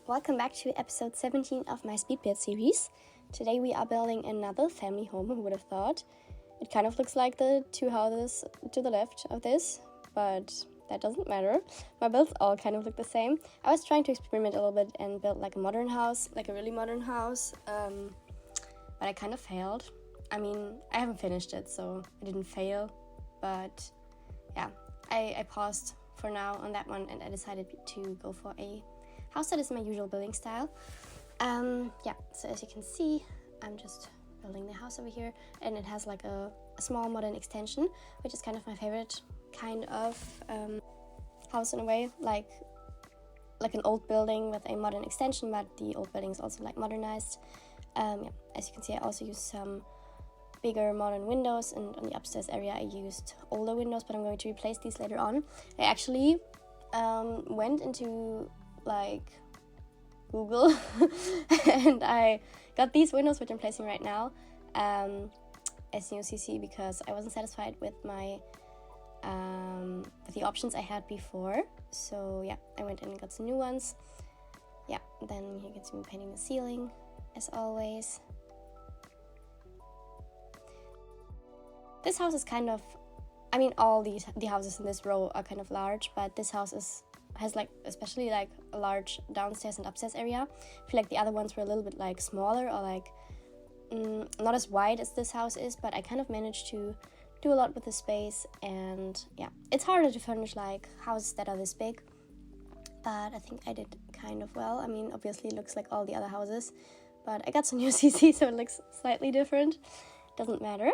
Welcome back to episode 17 of my speedbuild series. Today we are building another family home, who would have thought? It kind of looks like the two houses to the left of this, but that doesn't matter. My builds all kind of look the same. I was trying to experiment a little bit and build like a modern house, like a really modern house, but I kind of failed. I mean, I haven't finished it, so I didn't fail, but yeah, I paused for now on that one and I decided to go for a house that is my usual building style. So as you can see, I'm just building the house over here, and it has like a small modern extension, which is kind of my favorite kind of house in a way, like an old building with a modern extension, but the old building is also like modernized. As you can see, I also use some bigger modern windows, and on the upstairs area I used older windows, but I'm going to replace these later on. I actually went into like Google and I got these windows, which I'm placing right now, as new CC, because I wasn't satisfied with my with the options I had before. So yeah, I went in and got some new ones. Yeah, then you can see me painting the ceiling as always. This house is kind of, I mean, all the houses in this row are kind of large, but this house has like especially like a large downstairs and upstairs area. I feel like the other ones were a little bit like smaller, or like not as wide as this house is, but I kind of managed to do a lot with the space. And yeah, it's harder to furnish like houses that are this big, but I think I did kind of well. I mean, obviously it looks like all the other houses, but I got some new CC, so it looks slightly different. Doesn't matter.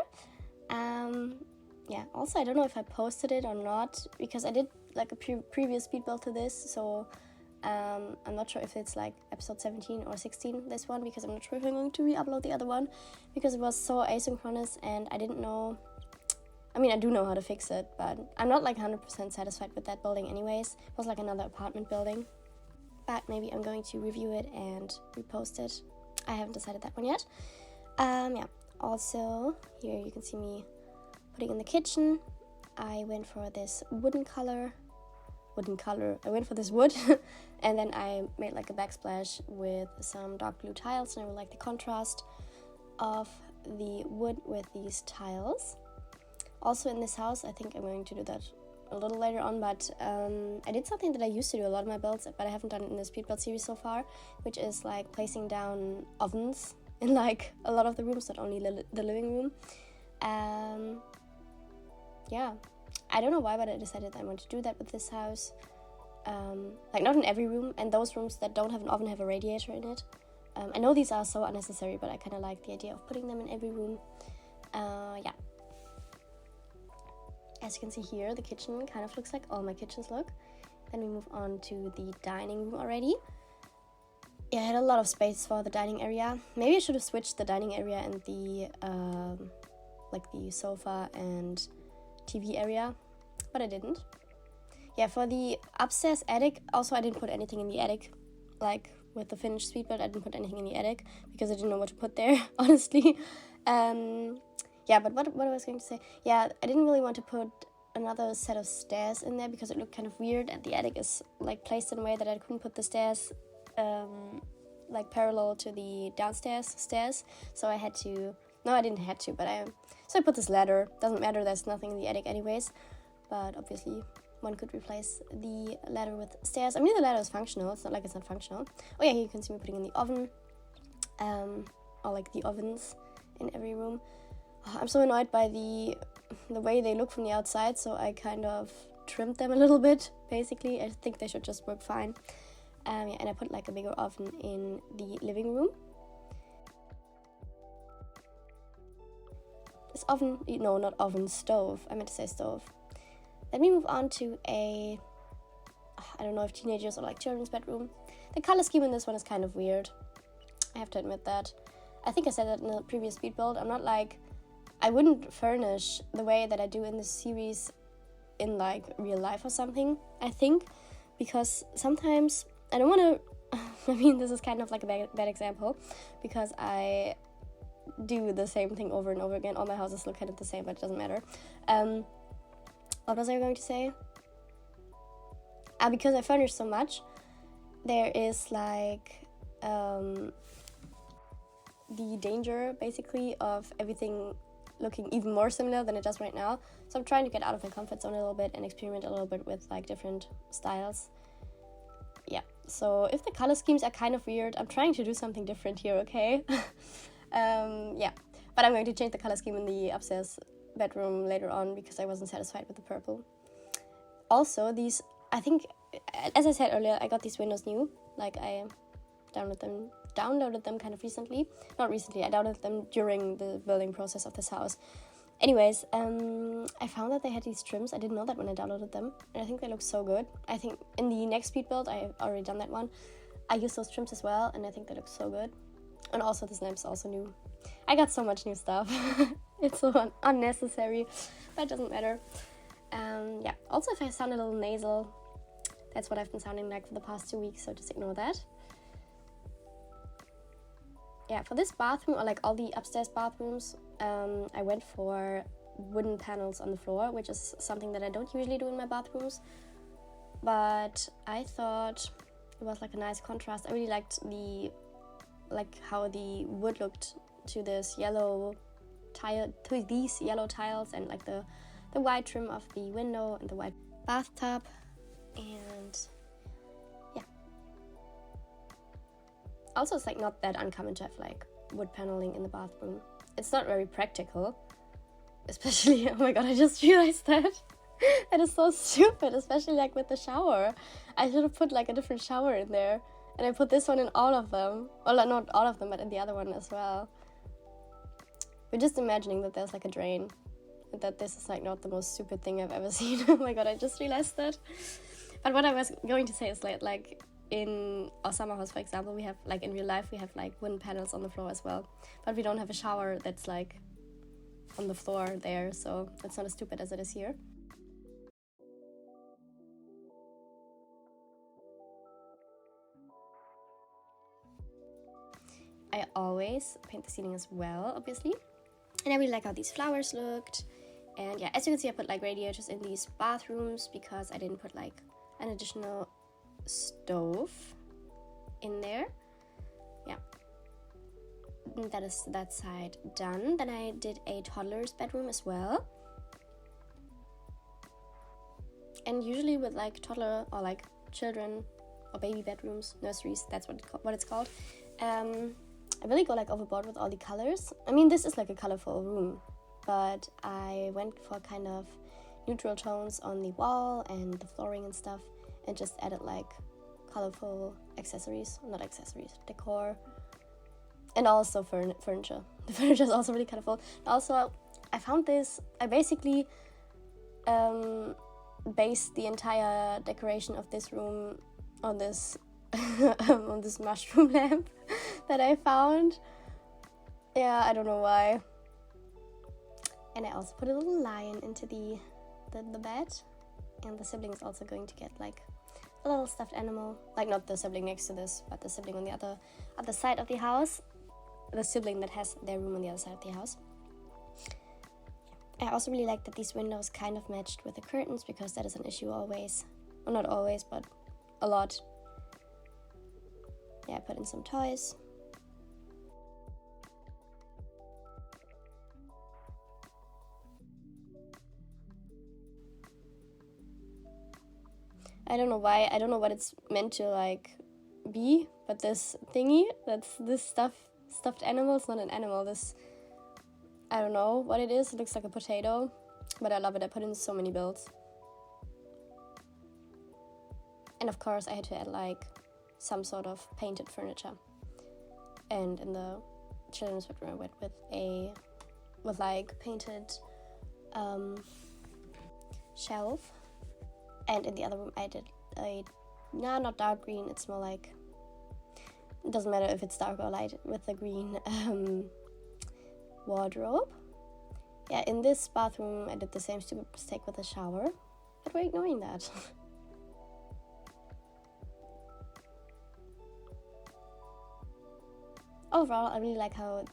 Also I don't know if I posted it or not, because I did like a previous speed build to this, so I'm not sure if it's like episode 17 or 16, this one, because I'm not sure if I'm going to re-upload the other one, because it was so asynchronous and I didn't know. I mean, I do know how to fix it, but I'm not like 100% satisfied with that building anyways. It was like another apartment building, but maybe I'm going to review it and repost it. I haven't decided that one yet. Also here you can see me putting in the kitchen. I went for this color. I went for this wood and then I made like a backsplash with some dark blue tiles, and I really like the contrast of the wood with these tiles. Also in this house, I think I'm going to do that a little later on, but I did something that I used to do a lot of my builds, but I haven't done it in the speed build series so far, which is like placing down ovens in like a lot of the rooms, not only the living room. I don't know why, but I decided I want to do that with this house. Like not in every room, and those rooms that don't have an oven have a radiator in it. I know these are so unnecessary, but I kind of like the idea of putting them in every room. As you can see here, the kitchen kind of looks like all my kitchens look. Then we move on to the dining room already. Yeah, I had a lot of space for the dining area. Maybe I should have switched the dining area and the the sofa and TV area, but I didn't. Yeah, for the upstairs attic, also I didn't put anything in the attic. Like with the finished speed build, I didn't put anything in the attic because I didn't know what to put there, honestly. But what I was going to say, I didn't really want to put another set of stairs in there because it looked kind of weird, and the attic is like placed in a way that I couldn't put the stairs like parallel to the downstairs stairs. So I put this ladder. Doesn't matter, there's nothing in the attic anyways, but obviously one could replace the ladder with stairs. I mean, the ladder is functional, it's not like it's not functional. Oh yeah, here you can see me putting in the oven, or like the ovens in every room. I'm so annoyed by the way they look from the outside, so I kind of trimmed them a little bit, basically. I think they should just work fine. And I put like a bigger oven in the living room. This oven, not oven, stove. I meant to say stove. Let me move on to I don't know if teenagers or like children's bedroom. The color scheme in this one is kind of weird. I have to admit that. I think I said that in the previous speed build. I wouldn't furnish the way that I do in this series in like real life or something, I think, because sometimes I don't want to, I mean, this is kind of like a bad example, because I do the same thing over and over again. All my houses look kind of the same, but it doesn't matter. What was I going to say? Because I furnish so much, there is like the danger basically of everything looking even more similar than it does right now. So I'm trying to get out of my comfort zone a little bit and experiment a little bit with like different styles. Yeah, so if the color schemes are kind of weird, I'm trying to do something different here, okay? Yeah, but I'm going to change the color scheme in the upstairs bedroom later on because I wasn't satisfied with the purple. Also, these, I think, as I said earlier, I got these windows new. Like, I downloaded them kind of recently. Not recently, I downloaded them during the building process of this house. Anyways, I found that they had these trims. I didn't know that when I downloaded them, and I think they look so good. I think in the next speed build, I've already done that one, I used those trims as well, and I think they look so good. And also, this lamp's also new. I got so much new stuff. It's so unnecessary, but it doesn't matter. Yeah, also if I sound a little nasal, that's what I've been sounding like for the past 2 weeks, so just ignore that. Yeah, for this bathroom, or like all the upstairs bathrooms, I went for wooden panels on the floor, which is something that I don't usually do in my bathrooms, but I thought it was like a nice contrast. I really liked how the wood looked to this yellow tile, to these yellow tiles, and like the white trim of the window and the white bathtub, and yeah. Also, it's like not that uncommon to have like wood paneling in the bathroom. It's not very practical, especially, oh my god, I just realized that. That is so stupid, especially like with the shower. I should have put like a different shower in there, and I put this one in all of them. Well, not all of them, but in the other one as well. We're just imagining that there's like a drain, and that this is like not the most stupid thing I've ever seen. Oh my god, I just realized that. But what I was going to say is like in our summer house, for example, we have like in real life we have like wooden panels on the floor as well, but we don't have a shower that's like on the floor there, so it's not as stupid as it is here. I always paint the ceiling as well, obviously, and I really like how these flowers looked. And yeah, as you can see, I put like radiators in these bathrooms because I didn't put like an additional stove in there. Yeah, and that is that side done. Then I did a toddler's bedroom as well, and usually with like toddler or like children or baby bedrooms, nurseries, that's what it's called. I really go like overboard with all the colors. I mean, this is like a colorful room, but I went for kind of neutral tones on the wall and the flooring and stuff, and just added like colorful decor, and also furniture. The furniture is also really colorful. Also, I found this, I basically based the entire decoration of this room on this on this mushroom lamp that I found. Yeah, I don't know why. And I also put a little lion into the bed, and the sibling is also going to get like a little stuffed animal, like not the sibling next to this, but the sibling on the other side of the house, the sibling that has their room on the other side of the house. I also really like that these windows kind of matched with the curtains, because that is an issue always, well, not always, but a lot. Yeah, I put in some toys. I don't know why, I don't know what it's meant to like be, but this thingy, that's this stuffed animal, it's not an animal, this, I don't know what it is, it looks like a potato, but I love it. I put in so many builds. And of course I had to add like some sort of painted furniture. And in the children's bedroom I went with like painted shelf. And in the other room I did not dark green, it's more like, it doesn't matter if it's dark or light, with the green wardrobe. Yeah, in this bathroom I did the same stupid mistake with the shower, but we're ignoring that. Overall, I really like how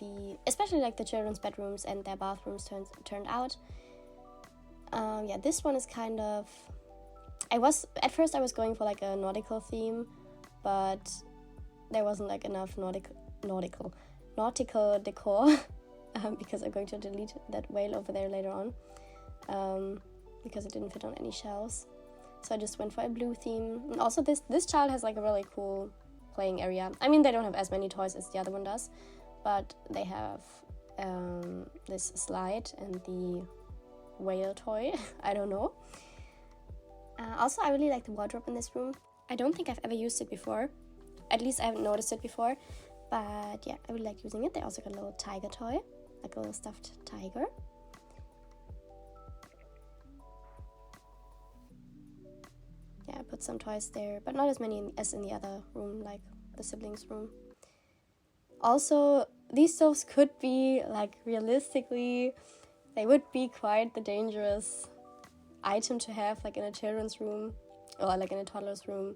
especially like the children's bedrooms and their bathrooms turned out. Yeah, this one is kind of, at first I was going for like a nautical theme, but there wasn't like enough nautical decor because I'm going to delete that whale over there later on, because it didn't fit on any shelves. So I just went for a blue theme. And also this child has like a really cool playing area. I mean, they don't have as many toys as the other one does, but they have this slide and the whale toy. I don't know. Also, I really like the wardrobe in this room. I don't think I've ever used it before. At least I haven't noticed it before. But yeah, I really like using it. They also got a little tiger toy, like a little stuffed tiger. Yeah, I put some toys there, but not as many as in the other room, like the siblings' room. Also, these stoves could be, like, realistically, they would be quite the dangerous item to have, like, in a children's room, or, like, in a toddler's room.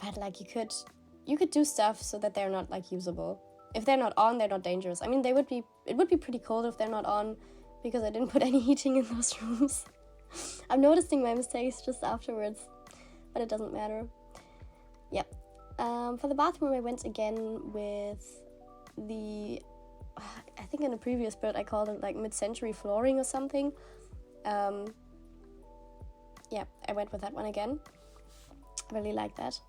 But, like, you could do stuff so that they're not, like, usable. If they're not on, they're not dangerous. I mean, it would be pretty cold if they're not on, because I didn't put any heating in those rooms. I'm noticing my mistakes just afterwards, but it doesn't matter. Yeah. For the bathroom, I went again with the, I think in a previous build I called it like mid-century flooring or something. Yeah, I went with that one again. I really like that.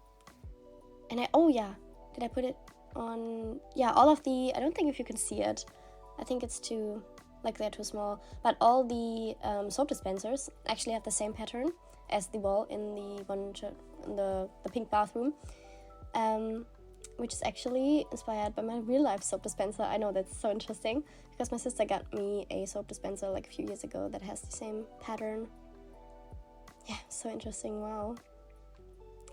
And did I put it on? Yeah, all of the, I don't think if you can see it. I think it's too, like they're too small. But all the soap dispensers actually have the same pattern as the wall in the one in the pink bathroom. Which is actually inspired by my real life soap dispenser. I know, that's so interesting, because my sister got me a soap dispenser like a few years ago that has the same pattern. Yeah, so interesting, wow.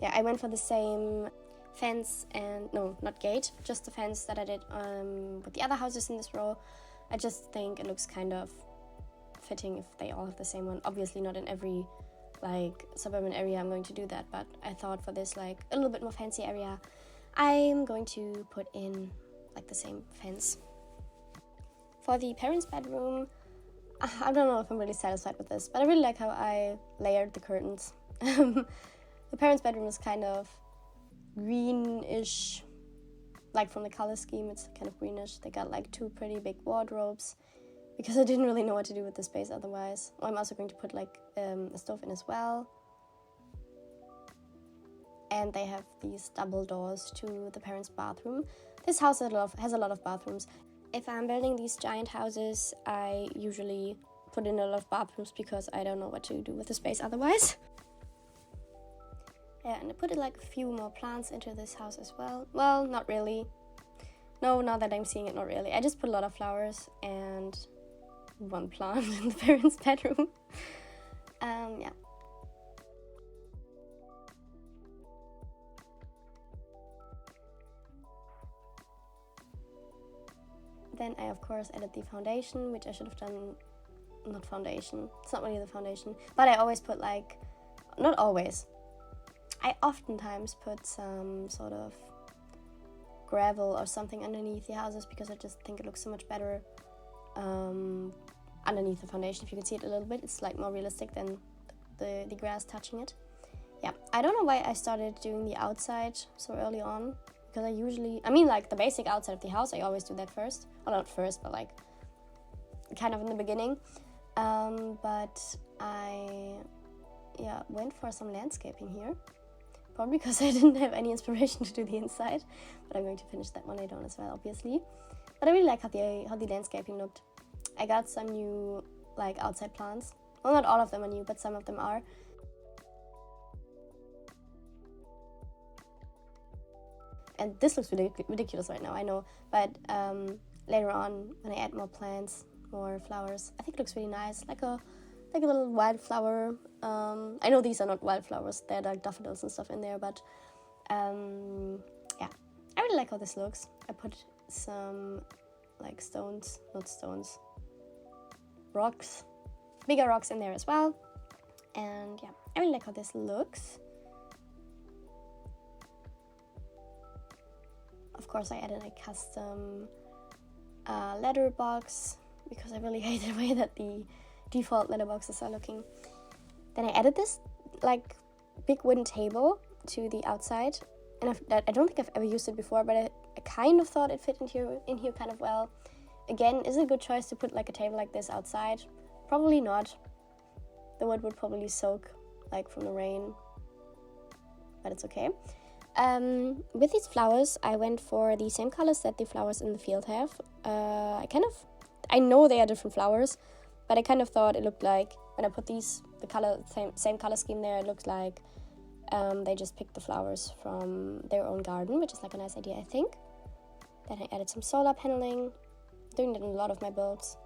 Yeah, I went for the same fence and, no, not gate, just the fence that I did with the other houses in this row. I just think it looks kind of fitting if they all have the same one. Obviously not in every like suburban area I'm going to do that, but I thought for this like a little bit more fancy area I'm going to put in like the same fence. For the parents' bedroom, I don't know if I'm really satisfied with this, but I really like how I layered the curtains. The parents' bedroom is kind of greenish, like from the color scheme, it's kind of greenish. They got like two pretty big wardrobes, because I didn't really know what to do with the space otherwise. I'm also going to put like a stove in as well. And they have these double doors to the parents' bathroom. This house has a lot of bathrooms. If I'm building these giant houses, I usually put in a lot of bathrooms because I don't know what to do with the space otherwise. Yeah, and I put like a few more plants into this house as well. Well, not really. No, now that I'm seeing it, not really. I just put a lot of flowers and one plant in the parents' bedroom. Yeah. Then I, of course, added the foundation, which I should have done, not foundation, it's not really the foundation, but I always put like, not always, I oftentimes put some sort of gravel or something underneath the houses, because I just think it looks so much better underneath the foundation. If you can see it a little bit, it's like more realistic than the grass touching it. Yeah, I don't know why I started doing the outside so early on, because I mean like the basic outside of the house, I always do that first. Well, not first, but like kind of in the beginning. But I went for some landscaping here, probably because I didn't have any inspiration to do the inside, but I'm going to finish that one later on as well, obviously. But I really like how the landscaping looked. I got some new like outside plants. Well, not all of them are new, but some of them are. And this looks ridiculous right now, I know, but later on, when I add more plants, more flowers, I think it looks really nice, like a little wildflower. I know these are not wildflowers, they're like daffodils and stuff in there, but yeah, I really like how this looks. I put some like rocks, bigger rocks in there as well, and yeah, I really like how this looks. Of course, I added a custom letterbox, because I really hate the way that the default letterboxes are looking. Then I added this like big wooden table to the outside, and I don't think I've ever used it before, but I kind of thought it fit in here kind of well. Again, is it a good choice to put like a table like this outside? Probably not. The wood would probably soak like from the rain, but it's okay. With these flowers, I went for the same colors that the flowers in the field have. I know they are different flowers, but I kind of thought it looked like, when I put same color scheme there, it looks like they just picked the flowers from their own garden, which is like a nice idea, I think. Then I added some solar paneling, doing that in a lot of my builds.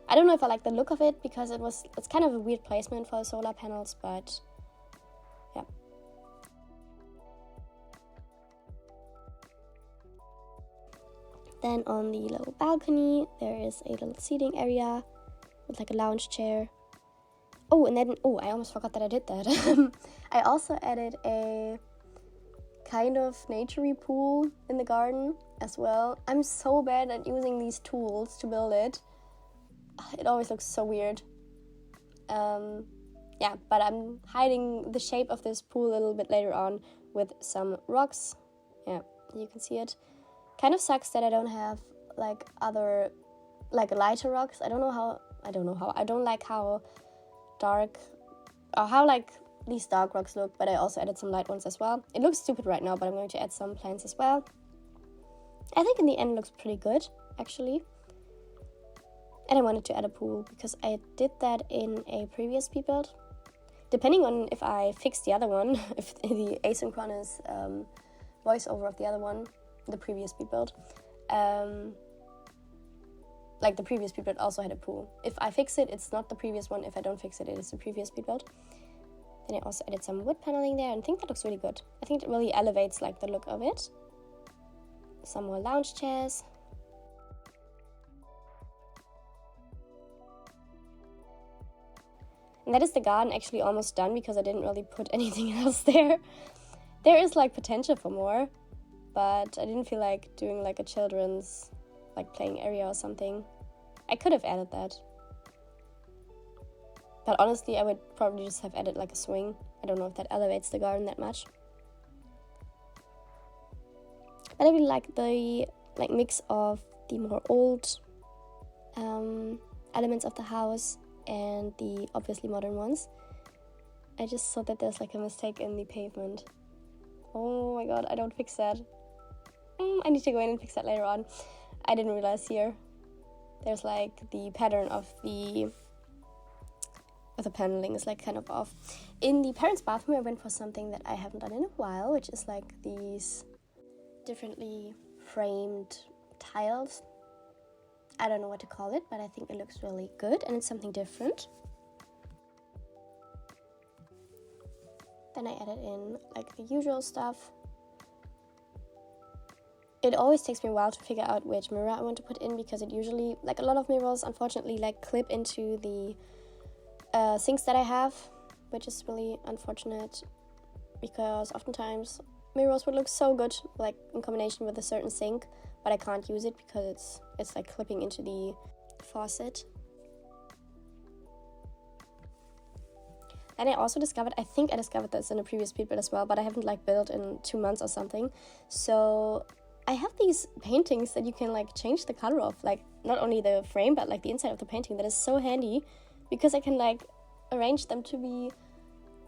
I don't know if I like the look of it, because it's kind of a weird placement for the solar panels, but yeah. Then on the little balcony, there is a little seating area with like a lounge chair. Oh, and then, I almost forgot that I did that. I also added a kind of naturey pool in the garden as well. I'm so bad at using these tools to build it. It always looks so weird. Yeah, but I'm hiding the shape of this pool a little bit later on with some rocks. Yeah, you can see it. Kind of sucks that I don't have like other, like lighter rocks. I don't like how dark, or how like these dark rocks look, but I also added some light ones as well. It looks stupid right now, but I'm going to add some plants as well. I think in the end it looks pretty good, actually. And I wanted to add a pool because I did that in a previous speed build. Depending on if I fix the other one, if the asynchronous voiceover of the other one, the previous speed build, like the previous speed build also had a pool. If I fix it, it's not the previous one. If I don't fix it, it is the previous speed build. Then I also added some wood paneling there, and I think that looks really good. I think it really elevates like the look of it. Some more lounge chairs. And that is the garden actually almost done, because I didn't really put anything else there. There is like potential for more, but I didn't feel like doing like a children's like playing area or something. I could have added that. But honestly, I would probably just have added like a swing. I don't know if that elevates the garden that much. But I really like the mix of the more old elements of the house and the obviously modern ones. I just saw that there's like a mistake in the pavement. Oh my god, I don't fix that. I need to go in and fix that later on. I didn't realize here. There's like the pattern of the paneling is like kind of off. In the parents' bathroom, I went for something that I haven't done in a while, which is like these differently framed tiles. I don't know what to call it, but I think it looks really good and it's something different. Then I added in like the usual stuff. It always takes me a while to figure out which mirror I want to put in, because it usually, like a lot of mirrors, unfortunately, like clip into the sinks that I have, which is really unfortunate, because oftentimes mirrors would look so good like in combination with a certain sink, but I can't use it because it's like clipping into the faucet. And I also discovered, I think I discovered this in a previous speed build as well, but I haven't like built in 2 months or something. So I have these paintings that you can like change the color of, like not only the frame but like the inside of the painting. That is so handy, because I can like arrange them to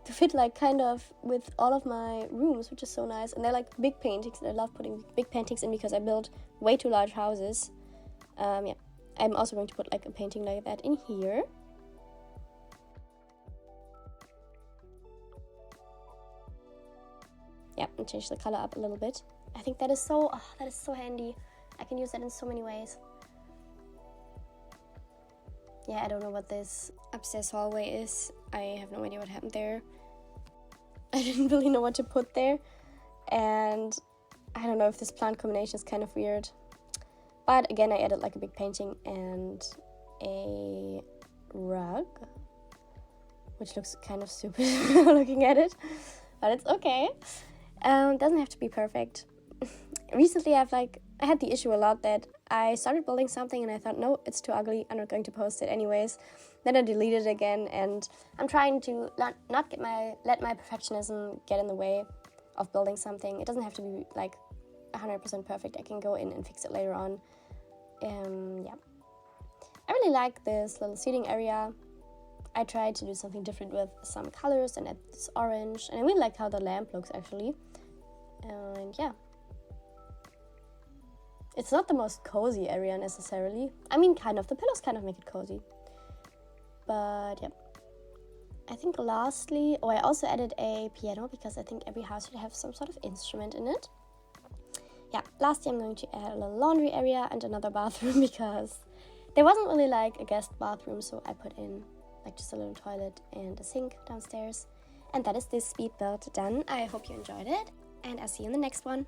fit like kind of with all of my rooms, which is so nice. And they're like big paintings, and I love putting big paintings in because I build way too large houses. Yeah, I'm also going to put like a painting like that in here. Yeah, and change the color up a little bit. I think that is so handy. I can use that in so many ways. Yeah, I don't know what this upstairs hallway is. I have no idea what happened there. I didn't really know what to put there. And I don't know if this plant combination is kind of weird. But again, I added like a big painting and a rug, which looks kind of stupid looking at it. But it's okay. Doesn't have to be perfect. Recently, I had the issue a lot that I started building something and I thought, no, it's too ugly, I'm not going to post it anyways. Then I deleted it again, and I'm trying to let my perfectionism get in the way of building something. It doesn't have to be like 100% perfect. I can go in and fix it later on. Yeah, I really like this little seating area. I tried to do something different with some colors and add this orange, and I really like how the lamp looks actually. And yeah, it's not the most cozy area necessarily. I mean, kind of. The pillows kind of make it cozy. But yeah, I think lastly, I also added a piano because I think every house should have some sort of instrument in it. Yeah, lastly I'm going to add a little laundry area and another bathroom because there wasn't really like a guest bathroom, so I put in like just a little toilet and a sink downstairs. And that is this speed build done. I hope you enjoyed it, and I'll see you in the next one.